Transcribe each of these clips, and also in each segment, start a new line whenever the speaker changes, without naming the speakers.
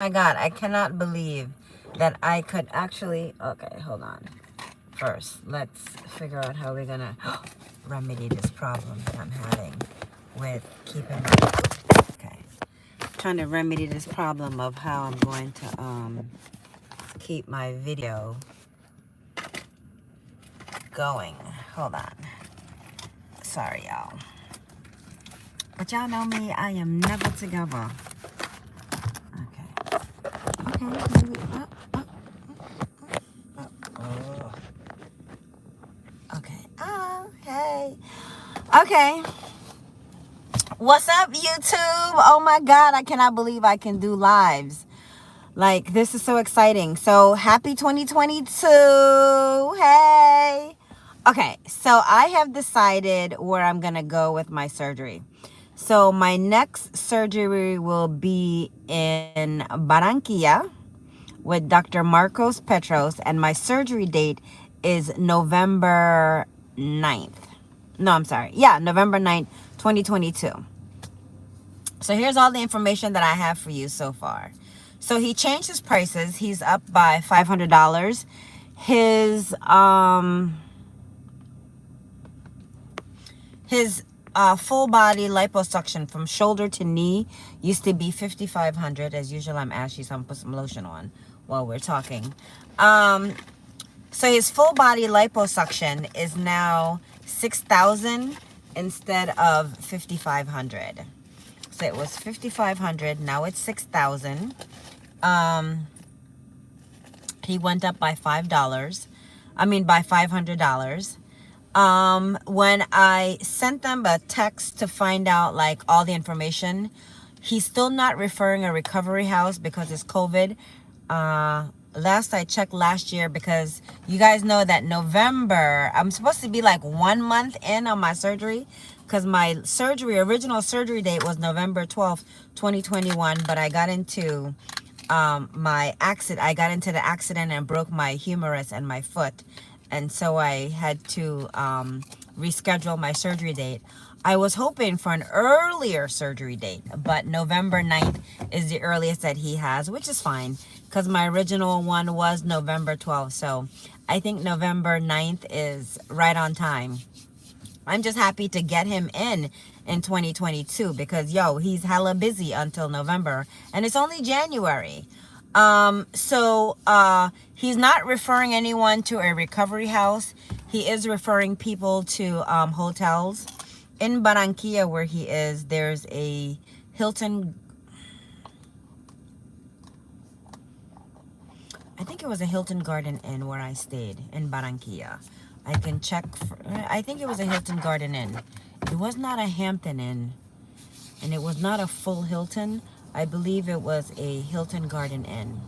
My God, I cannot believe that I could actually. Okay, hold on. First, let's figure out how we're gonna remedy this problem that I'm having with keeping my. Okay, trying to remedy this problem of how I'm going to keep my video going. Hold on. Sorry, y'all. But y'all know me, I am never together. Okay. Okay. Maybe, oh. Okay. Oh, hey. Okay. What's up, YouTube? Oh my God, I cannot believe I can do lives. Like, this is so exciting. So, happy 2022. Hey. Okay, so I have decided where I'm going to go with my surgery. So, my next surgery will be in Barranquilla with Dr. Marcos Petros, and my surgery date is November 9th. No, I'm sorry. Yeah, November 9th, 2022. So here's all the information that I have for you so far. So he changed his prices. He's up by $500. His full body liposuction from shoulder to knee used to be $5,500. As usual, I'm asking someone to put some lotion on while we're talking. So his full body liposuction is now $6,000 instead of $5,500. So it was $5,500. Now it's $6,000. He went up by $5. I mean by $500. When I sent them a text to find out like all the information, he's still not referring a recovery house because it's COVID. Last I checked last year, because you guys know that November, I'm supposed to be like 1 month in on my surgery, because my original surgery date was November 12th, 2021, but I got into I got into the accident and broke my humerus and my foot. And so I had to reschedule my surgery date. I was hoping for an earlier surgery date, but November 9th is the earliest that he has, which is fine because my original one was November 12th. So I think November 9th is right on time. I'm just happy to get him in 2022 because, he's hella busy until November and it's only January. He's not referring anyone to a recovery house. He is referring people to hotels. In Barranquilla, where he is, there's a Hilton. I think it was a Hilton Garden Inn where I stayed in Barranquilla. I can check. I think it was a Hilton Garden Inn. It was not a Hampton Inn. And it was not a full Hilton. I believe it was a Hilton Garden Inn.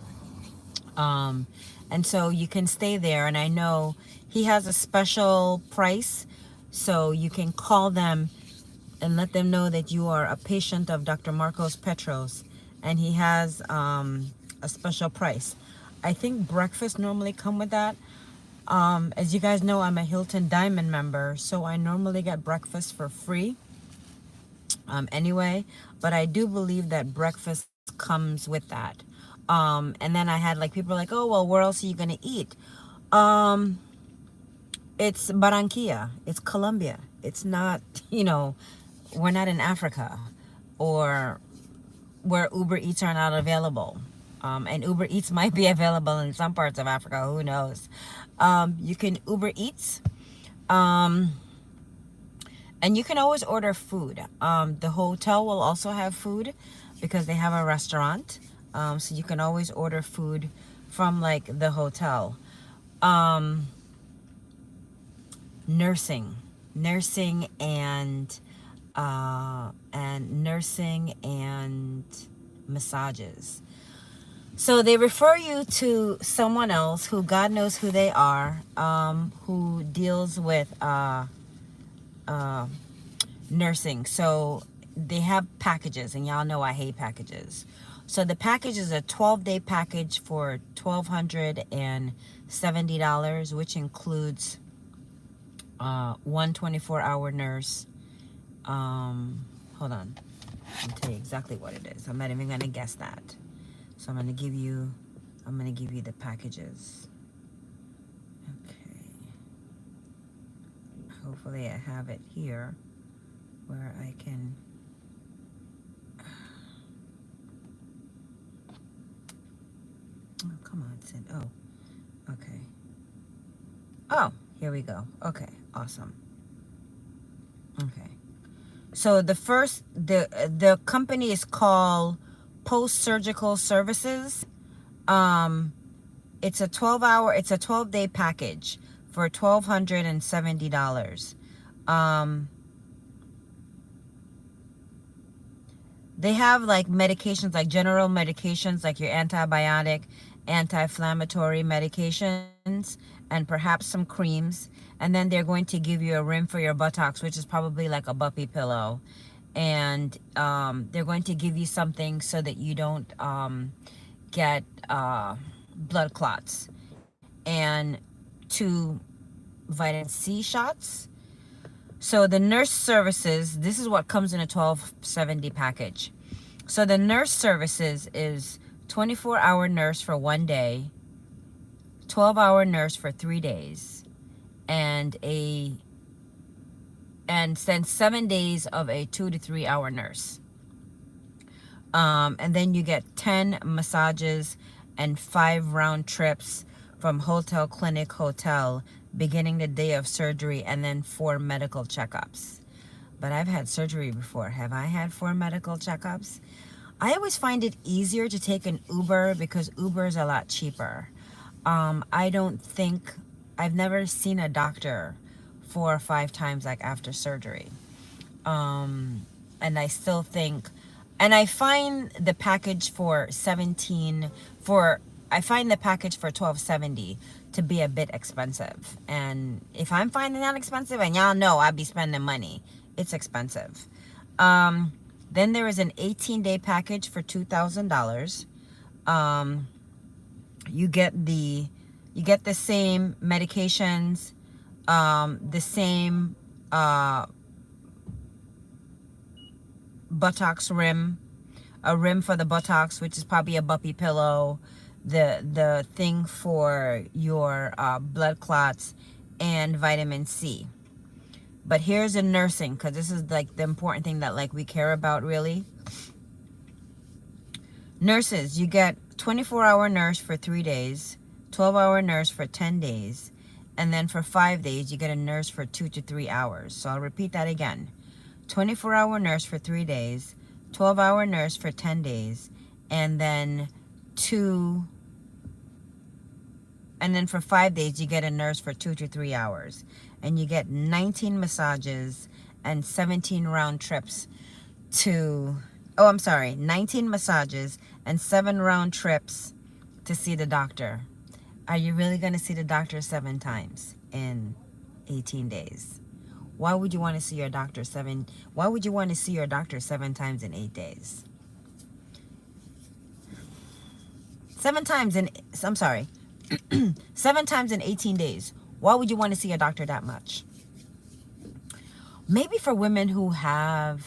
And so you can stay there. And I know he has a special price. So you can call them and let them know that you are a patient of Dr. Marcos Petros. And he has a special price. I think breakfast normally come with that. As you guys know, I'm a Hilton Diamond member. So I normally get breakfast for free. Anyway, but I do believe that breakfast comes with that. And then I had like people like, oh, well, where else are you going to eat? It's Barranquilla. It's Colombia. It's not, we're not in Africa or where Uber Eats are not available. And Uber Eats might be available in some parts of Africa. Who knows? You can Uber Eats. And you can always order food. The hotel will also have food because they have a restaurant. So you can always order food from like the hotel. Nursing and massages. So they refer you to someone else who God knows who they are, who deals with nursing. So they have packages, and y'all know I hate packages. So the package is a 12-day package for $1,270, which includes one 24-hour nurse. Hold on, I'll tell you exactly what it is. I'm not even gonna guess that. So I'm gonna give you the packages. Okay. Hopefully I have it here where I can. Oh, come on, Sid. Oh, okay. Oh, here we go. Okay, awesome. Okay. So the company is called Post Surgical Services. Um, it's a 12-day package for $1,270. Um, they have like medications, like general medications, like your antibiotic, anti-inflammatory medications, and perhaps some creams. And then they're going to give you a rim for your buttocks, which is probably like a buppy pillow. And they're going to give you something so that you don't get blood clots, and 2 vitamin C shots. So the nurse services, this is what comes in a 1270 package. So the nurse services is 24-hour nurse for 1 day, 12-hour nurse for 3 days, and then 7 days of a 2 to 3 hour nurse. And then you get 10 massages and 5 round trips from hotel, clinic, hotel, beginning the day of surgery, and then 4 medical checkups. But I've had surgery before. Have I had 4 medical checkups? I always find it easier to take an Uber because Uber is a lot cheaper. I've never seen a doctor 4 or 5 times like after surgery. And I still think, and I find the package for $1,270 to be a bit expensive. And if I'm finding that expensive, and y'all know I'd be spending money, it's expensive. Then there is an 18-day package for $2,000. You get the same medications, the same buttocks rim, a rim for the buttocks, which is probably a buppy pillow, the thing for your blood clots, and vitamin C. But here's the nursing, because this is like the important thing that like we care about really. Nurses, you get 24-hour nurse for 3 days, 12-hour nurse for 10 days, and then for 5 days you get a nurse for 2 to 3 hours. So I'll repeat that again. 24-hour nurse for 3 days, 12-hour nurse for 10 days, and then for 5 days you get a nurse for 2 to 3 hours. And you get 19 massages and 17 round trips 19 massages and 7 round trips to see the doctor. Are you really going to see the doctor 7 times in 18 days? Why would you want to see your doctor 7 times in 8 days? 7 times in 18 days. Why would you want to see a doctor that much? Maybe for women who have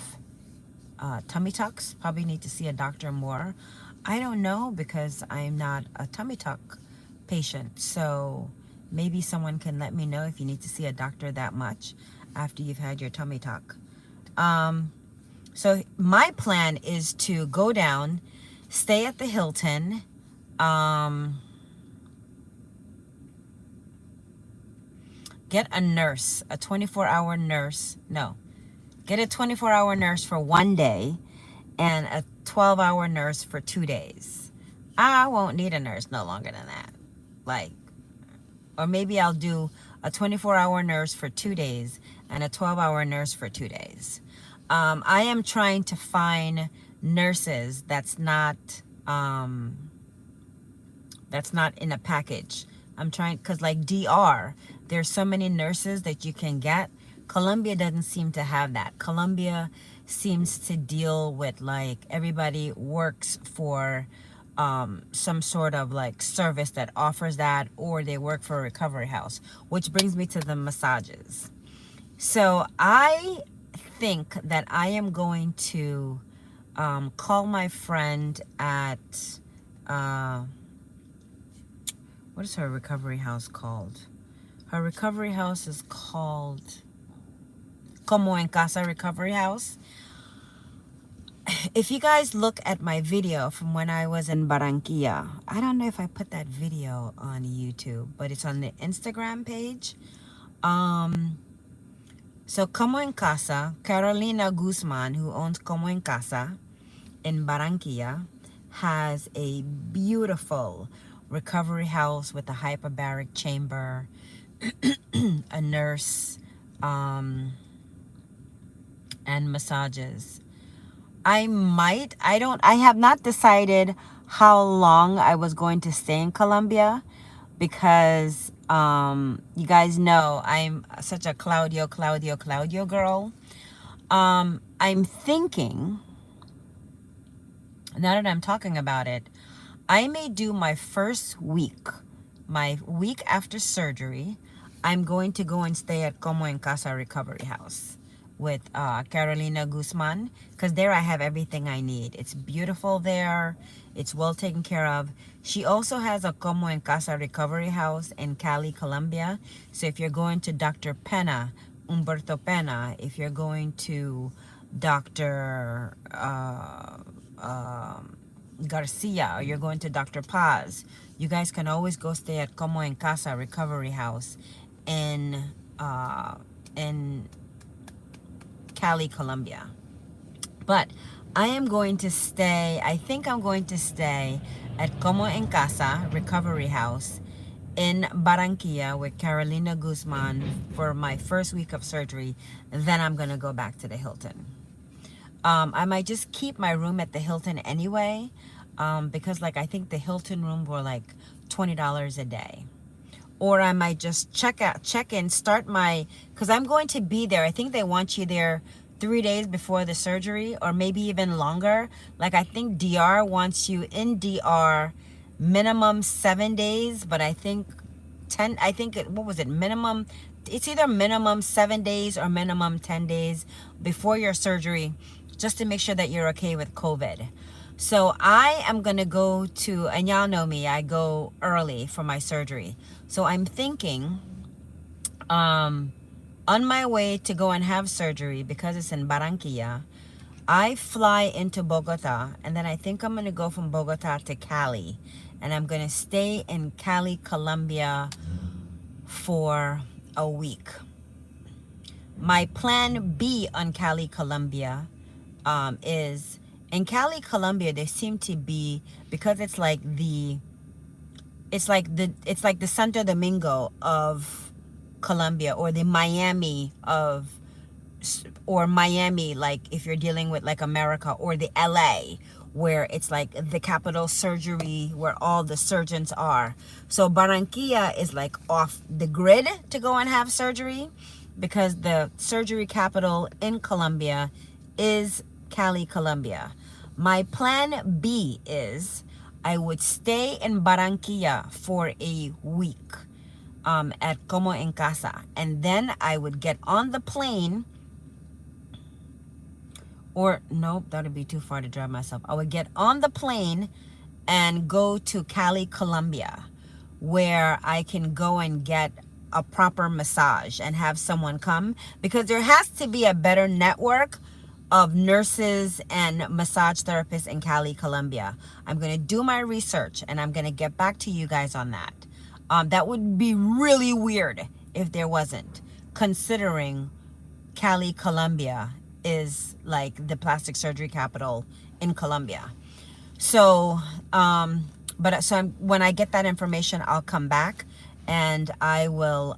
tummy tucks, probably need to see a doctor more. I don't know, because I'm not a tummy tuck patient. So maybe someone can let me know if you need to see a doctor that much after you've had your tummy tuck. So my plan is to go down, stay at the Hilton, get a nurse, a 24-hour nurse. No, get a 24-hour nurse for 1 day and a 12-hour nurse for 2 days. I won't need a nurse no longer than that. Or maybe I'll do a 24-hour nurse for 2 days and a 12-hour nurse for 2 days. I am trying to find nurses that's not in a package. I'm trying, because like DR, there's so many nurses that you can get. Colombia doesn't seem to have that. Colombia seems to deal with like everybody works for some sort of like service that offers that, or they work for a recovery house, which brings me to the massages. So I think that I am going to call my friend at what is her recovery house called? Her recovery house is called Como en Casa Recovery House. If you guys look at my video from when I was in Barranquilla, I don't know if I put that video on YouTube, but it's on the Instagram page. So Como en Casa, Carolina Guzman, who owns Como en Casa in Barranquilla, has a beautiful recovery house with a hyperbaric chamber, a nurse, and massages. I have not decided how long I was going to stay in Colombia because you guys know I'm such a Claudio girl. I'm thinking, now that I'm talking about it, I may do my first week, my week after surgery, I'm going to go and stay at Como en Casa Recovery House with Carolina Guzman, because there I have everything I need. It's beautiful there. It's well taken care of. She also has a Como en Casa Recovery House in Cali, Colombia. So if you're going to Dr. Pena, Humberto Pena, if you're going to Dr. Garcia, or you're going to Dr. Paz, you guys can always go stay at Como en Casa Recovery House in Cali, Colombia. But I am going to stay, I think I'm going to stay at Como en Casa Recovery House in Barranquilla with Carolina Guzman for my first week of surgery. Then I'm going to go back to the Hilton. I might just keep my room at the Hilton anyway, because like I think the Hilton room were like $20 a day. Or I might just check in, start my, because I'm going to be there. I think they want you there 3 days before the surgery, or maybe even longer. Like I think DR wants you in DR minimum 7 days, but I think 10, what was it, minimum, it's either minimum 7 days or minimum 10 days before your surgery, just to make sure that you're okay with COVID. So I am going to go to, and y'all know me, I go early for my surgery. So I'm thinking, on my way to go and have surgery, because it's in Barranquilla, I fly into Bogota, and then I think I'm going to go from Bogota to Cali. And I'm going to stay in Cali, Colombia for a week. My plan B on Cali, Colombia is, in Cali, Colombia, there seem to be, because it's like the Santo Domingo of Colombia, or the Miami of, or Miami, like if you're dealing with like America, or the LA, where it's like the capital surgery, where all the surgeons are. So Barranquilla is like off the grid to go and have surgery, because the surgery capital in Colombia is Cali, Colombia. My plan B is I would stay in Barranquilla for a week at Como en Casa, and then I would get on the plane, or nope, that would be too far to drive myself. I would get on the plane and go to Cali, Colombia, where I can go and get a proper massage and have someone come, because there has to be a better network of nurses and massage therapists in Cali, Colombia. I'm going to do my research and I'm going to get back to you guys on that. That would be really weird if there wasn't, considering Cali, Colombia is like the plastic surgery capital in Colombia. So, when I get that information, I'll come back and I will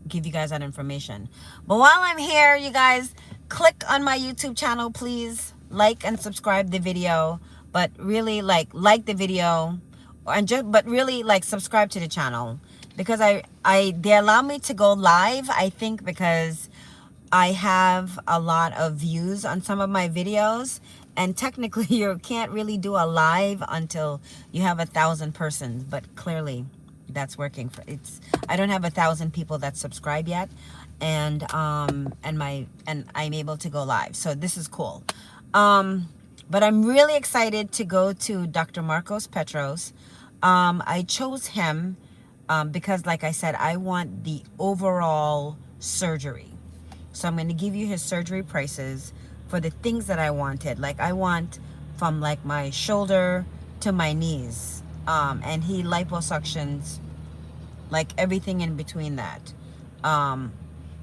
give you guys that information. But while I'm here, you guys, click on my YouTube channel, please. Like and subscribe the video, but really like the video, but really like subscribe to the channel, because they allow me to go live, I think, because I have a lot of views on some of my videos, and technically you can't really do a live until you have 1,000 persons, but clearly that's working for I don't have 1,000 people that subscribe yet, and I'm able to go live, so this is cool. But I'm really excited to go to Dr. Marcos Petros. I chose him because, like I said, I want the overall surgery. So I'm going to give you his surgery prices for the things that I wanted. Like I want from like my shoulder to my knees. And he liposuctions like everything in between that. Um,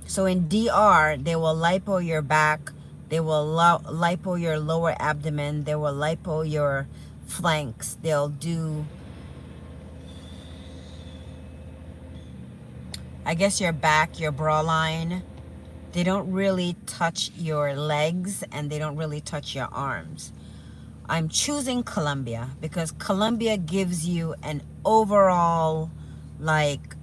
so in DR, they will lipo your back. They will lipo your lower abdomen. They will lipo your flanks. They'll do, I guess, your back, your bra line. They don't really touch your legs and they don't really touch your arms. I'm choosing Colombia because Colombia gives you an overall like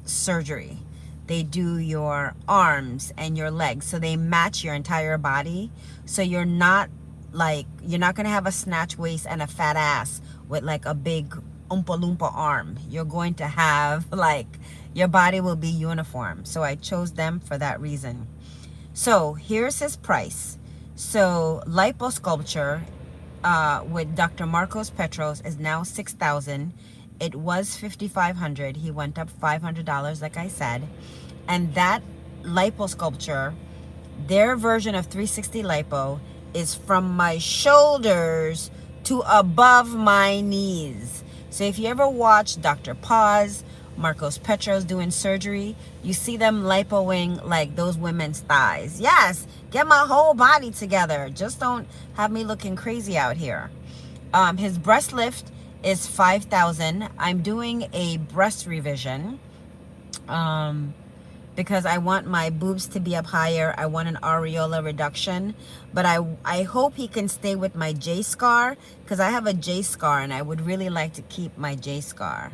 surgery. They do your arms and your legs, so they match your entire body. So you're not gonna have a snatch waist and a fat ass with like a big oompa loompa arm. You're going to have like your body will be uniform. So I chose them for that reason. So here's his price. So liposculpture with Dr. Marcos Petros is now $6,000. It was $5,500. He went up $500, like I said. And that liposculpture, their version of 360 lipo, is from my shoulders to above my knees. So if you ever watch Dr. Paz, Marcos Petros doing surgery, you see them lipoing like those women's thighs. Yes, get my whole body together. Just don't have me looking crazy out here. His breast lift is $5,000. I'm doing a breast revision because I want my boobs to be up higher. I want an areola reduction, but I hope he can stay with my J scar because I have a J scar and I would really like to keep my J scar.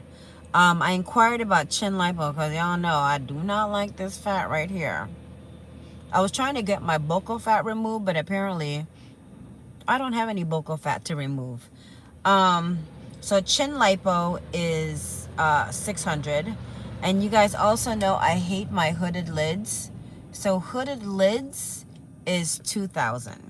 I inquired about chin lipo because y'all know I do not like this fat right here. I was trying to get my buccal fat removed, but apparently I don't have any buccal fat to remove. So chin lipo is $600. And you guys also know I hate my hooded lids. So hooded lids is $2,000.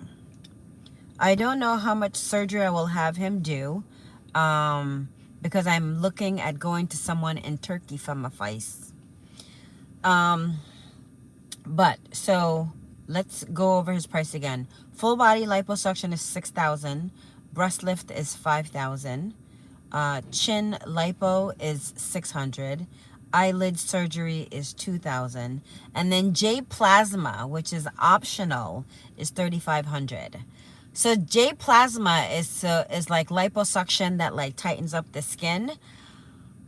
I don't know how much surgery I will have him do. Because I'm looking at going to someone in Turkey for my face. But so let's go over his price again. Full body liposuction is $6,000. Breast lift is $5,000. Chin lipo is $600. Eyelid surgery is $2,000. And then J plasma, which is optional, is $3,500. So J plasma is like liposuction that like tightens up the skin.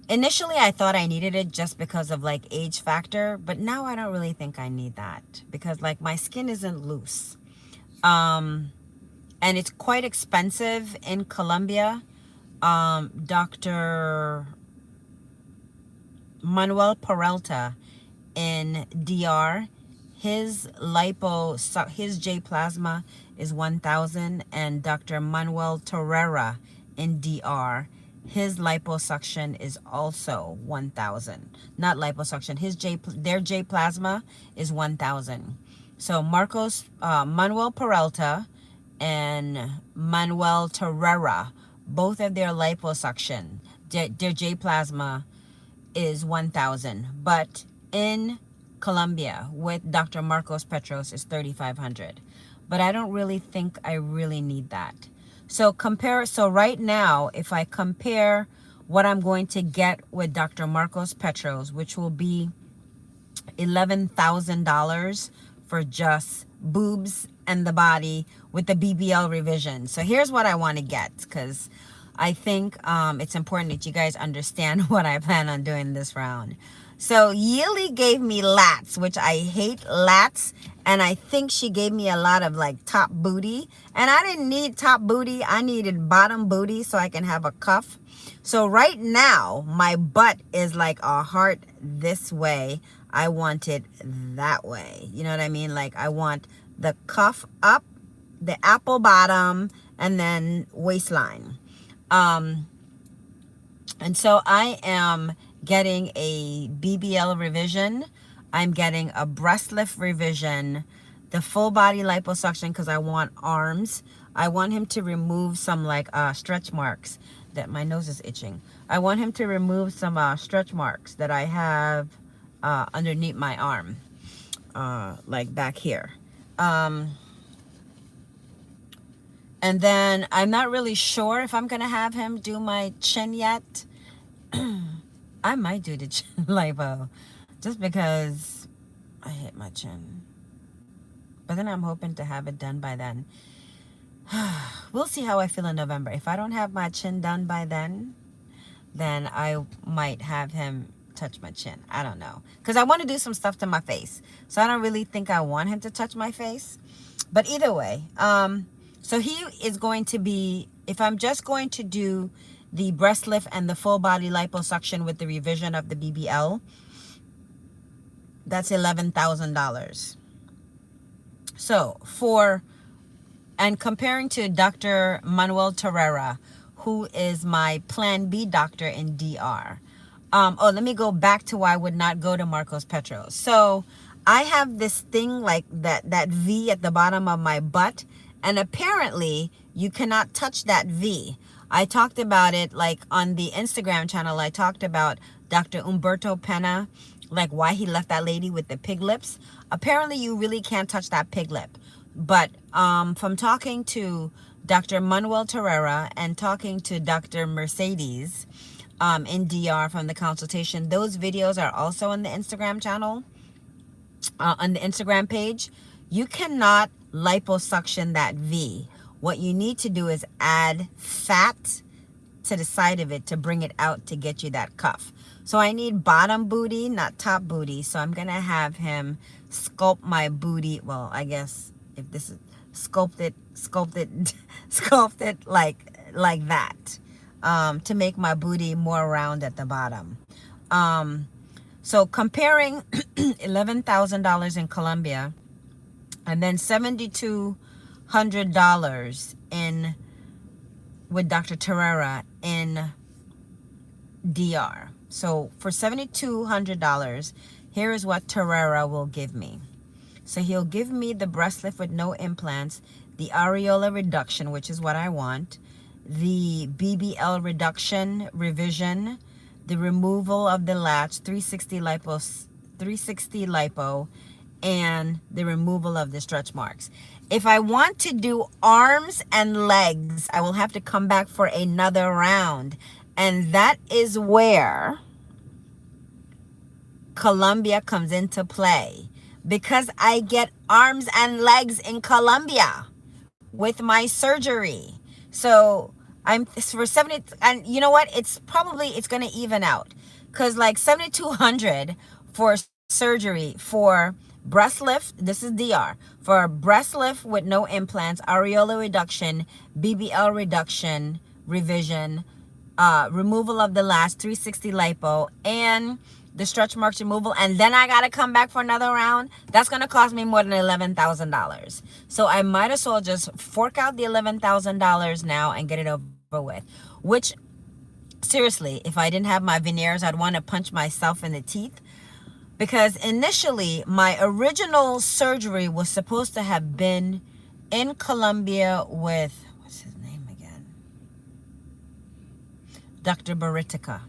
Initially, I thought I needed it just because of like age factor, but now I don't really think I need that because like my skin isn't loose. And it's quite expensive in Colombia. Dr. Manuel Peralta in DR, his J plasma is $1,000, and Dr. Manuel Torreira in DR, his liposuction is also $1,000. Not liposuction, their J plasma is $1,000. So Manuel Peralta and Manuel Torreira, both of their liposuction, their J plasma is $1,000. But in Colombia with Dr. Marcos Petros is $3,500. But I don't really think I really need that. So right now, if I compare what I'm going to get with Dr. Marcos Petros, which will be $11,000 for just boobs and the body with the BBL revision. So here's what I want to get, because I think it's important that you guys understand what I plan on doing this round. So Yili gave me lats, which I hate lats. And I think she gave me a lot of like top booty. And I didn't need top booty. I needed bottom booty so I can have a cuff. So right now, my butt is like a heart this way. I want it that way. You know what I mean? Like I want the cuff up, the apple bottom, and then waistline. And so I am getting a BBL revision. I'm getting a breast lift revision. the full body liposuction because I want arms. I want him to remove some like stretch marks that my nose is itching. I want him to remove some stretch marks that I have underneath my arm, like back here. And then I'm not really sure if I'm gonna have him do my chin yet. I might do the chin lipo just because I hit my chin. But then I'm hoping to have it done by then. We'll see how I feel in November. If I don't have my chin done by then I might have him touch my chin. I don't know. Because I want to do some stuff to my face. So I don't really think I want him to touch my face. But either way, so he is going to be, if I'm just going to do the breast lift and the full body liposuction with the revision of the BBL, that's $11,000. So and comparing to Dr. Manuel Terrera, who is my Plan B doctor in DR. Let me go back to why I would not go to Marcos Petros. So I have this thing like that V at the bottom of my butt, and apparently you cannot touch that V. I talked about it like on the Instagram channel. I talked about Dr. Umberto Pena, like why he left that lady with the pig lips. Apparently you really can't touch that pig lip. But from talking to Dr. Manuel Terrera and talking to Dr. Mercedes in DR from the consultation, those videos are also on the Instagram channel, on the Instagram page. You cannot liposuction that V. What you need to do is add fat to the side of it to bring it out to get you that cuff. So I need bottom booty, not top booty. So I'm going to have him sculpt my booty. Well, I guess if this is sculpt it like that, to make my booty more round at the bottom. So comparing $11,000 in Colombia and then $7,200 with Dr. Terrera in DR. So for $7,200, here is what Terrera will give me. So he'll give me the breast lift with no implants, the areola reduction, which is what I want, the BBL revision, the removal of the latch, 360 lipo, and the removal of the stretch marks. If I want to do arms and legs, I will have to come back for another round. And that is where Colombia comes into play, because I get arms and legs in Colombia with my surgery. So I'm for 70, and you know what? It's going to even out, because like 7,200 for surgery for breast lift. This is DR for breast lift with no implants, areola reduction, BBL reduction, revision, removal of the last 360 lipo, and the stretch marks removal, and then I gotta come back for another round. That's gonna cost me more than $11,000. So I might as well just fork out the $11,000 now and get it over with. Which, seriously, if I didn't have my veneers, I'd want to punch myself in the teeth, because initially my original surgery was supposed to have been in Colombia with, what's his name again? Dr. Baritica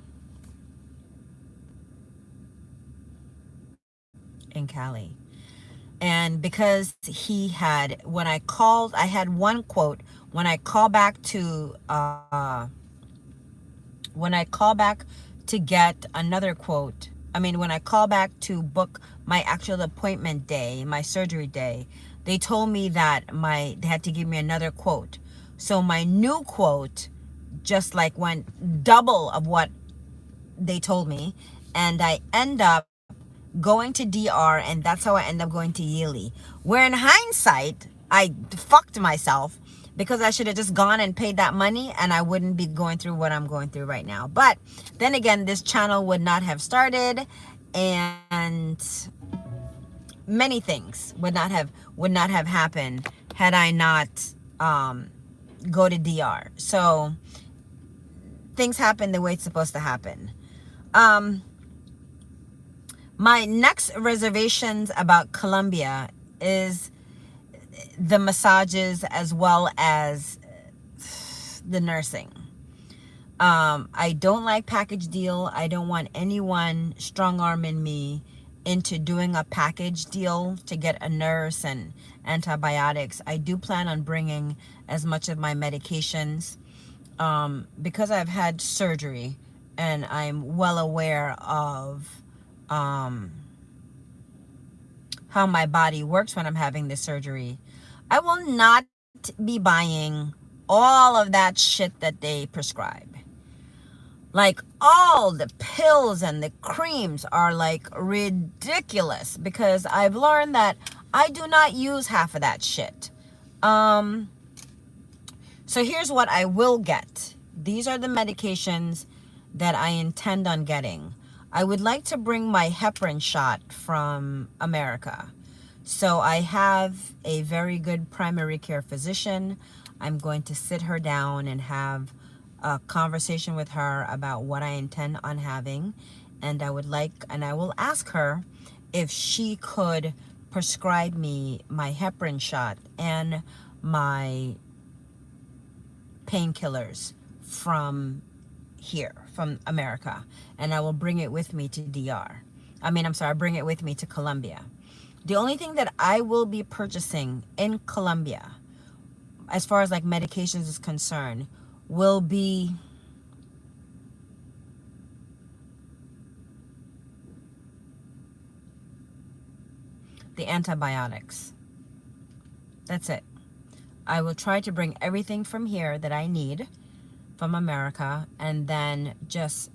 in Cali. And because he had, when I called, I had one quote. When I call back to get another quote, when I call back to book my actual appointment day, my surgery day, they told me that they had to give me another quote. So my new quote just like went double of what they told me, and I end up going to DR, and that's how I end up going to Yili. Where in hindsight, I fucked myself, because I should have just gone and paid that money, and I wouldn't be going through what I'm going through right now. But then again, this channel would not have started, and many things would not have happened had I not go to DR. So things happen the way it's supposed to happen. My next reservations about Colombia is the massages as well as the nursing. I don't like package deal. I don't want anyone strong-arming me into doing a package deal to get a nurse and antibiotics. I do plan on bringing as much of my medications because I've had surgery and I'm well aware of how my body works when I'm having this surgery. I will not be buying all of that shit that they prescribe. Like, all the pills and the creams are like ridiculous because I've learned that I do not use half of that shit. So here's what I will get. These are the medications that I intend on getting. I would like to bring my heparin shot from America. So I have a very good primary care physician. I'm going to sit her down and have a conversation with her about what I intend on having. And I will ask her if she could prescribe me my heparin shot and my painkillers from here, from America, and I will bring it with me to bring it with me to Colombia. The only thing that I will be purchasing in Colombia, as far as like medications is concerned, will be the antibiotics. That's it. I will try to bring everything from here that I need from America and then just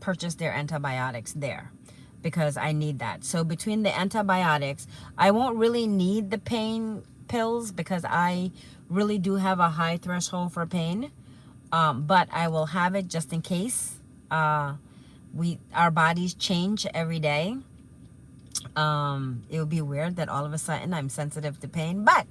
purchase their antibiotics there because I need that. So between the antibiotics, I won't really need the pain pills because I really do have a high threshold for pain. But I will have it just in case. Our bodies change every day. It would be weird that all of a sudden I'm sensitive to pain, but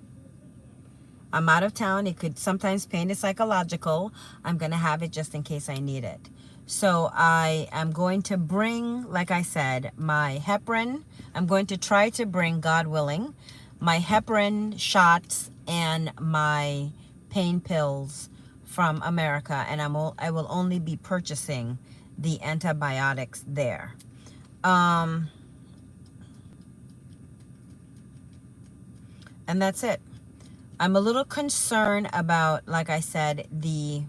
I'm out of town. Sometimes pain is psychological. I'm going to have it just in case I need it. So I am going to bring, like I said, my heparin. I'm going to try to bring, God willing, my heparin shots and my pain pills from America. And I will only be purchasing the antibiotics there. And that's it. I'm a little concerned about, like I said, the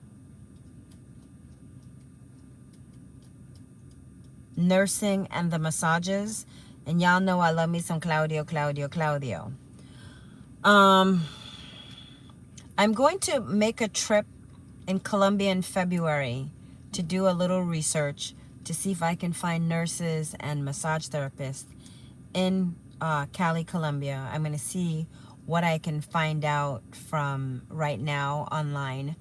nursing and the massages. And y'all know I love me some Claudio. I'm going to make a trip in Colombia in February to do a little research to see if I can find nurses and massage therapists in Cali, Colombia. I'm going to see what I can find out from right now online.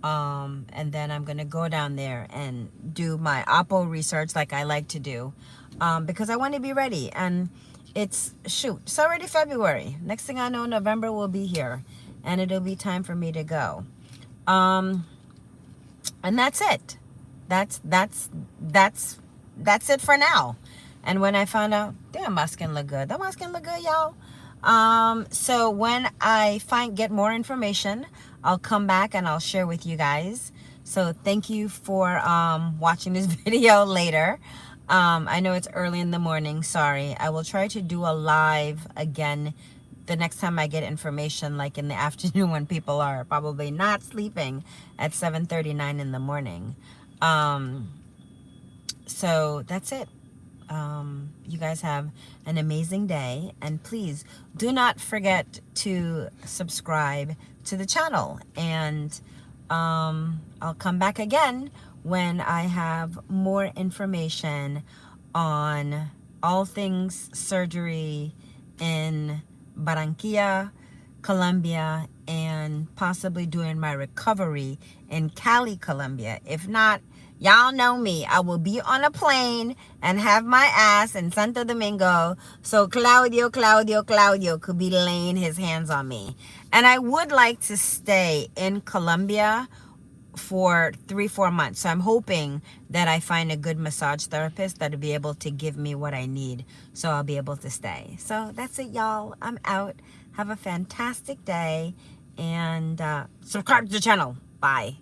And then I'm going to go down there and do my Oppo research like I like to do. Because I want to be ready. And it's already February. Next thing I know, November will be here. And it'll be time for me to go. And that's it. That's it for now. And when I found out, damn, my skin look good. My skin look good, y'all. So when I get more information, I'll come back and I'll share with you guys. So thank you for watching this video later. I know it's early in the morning, sorry. I will try to do a live again the next time I get information, like in the afternoon when people are probably not sleeping at 7:39 in the morning. So that's it. You guys have an amazing day, and please do not forget to subscribe to the channel, and I'll come back again when I have more information on all things surgery in Barranquilla, Colombia, and possibly doing my recovery in Cali, Colombia. If not, y'all know me. I will be on a plane and have my ass in Santo Domingo so Claudio could be laying his hands on me. And I would like to stay in Colombia for 3-4 months. So I'm hoping that I find a good massage therapist that'll be able to give me what I need so I'll be able to stay. So that's it, y'all. I'm out. Have a fantastic day, and subscribe to the channel. Bye.